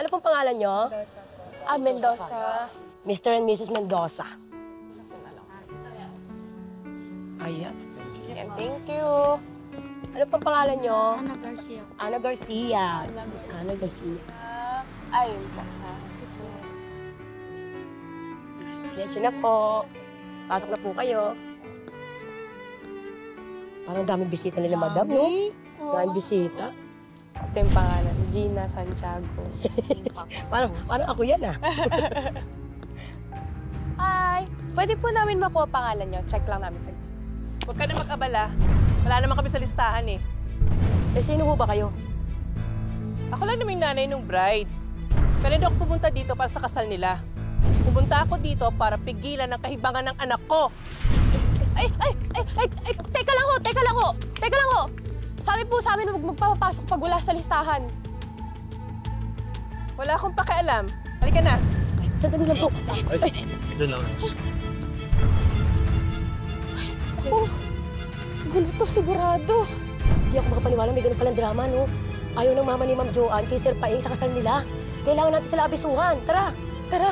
Ano pong pangalan nyo? Mendoza. Mr. and Mrs. Mendoza. Ayan. Thank you. Ano pong pangalan nyo? Ana Garcia. Ana Garcia. Mrs. Ana Garcia. Ayun po. Diretso na po. Pasok na po kayo. Parang daming bisita nila, madam, no? Daming bisita. Ito yung pangalan, Gina Santiago. Parang ako yan, ah. Hi! Pwede po namin makuha pangalan nyo. Check lang namin sa... Huwag ka na mag-abala. Wala naman kami sa listahan eh. Eh, sino ho ba kayo? Ako lang naman yung nanay ng bride. Pero hindi ako pumunta dito para sa kasal nila. Pumunta ako dito para pigilan ang kahibangan ng anak ko. Ay! Teka lang ho! Sabi po sa amin na magpapasok pag wala sa listahan. Wala akong pakialam. Halika na. Sandali lang po. Ito lang. Gulo to sigurado. Hindi ako makapaniwala, may ganun palang drama, no? Ayaw ng mama ni Ma'am Joanne kay Sir Paeng sa kasal nila. Kailangan natin sila abisuhan. Tara! Tara!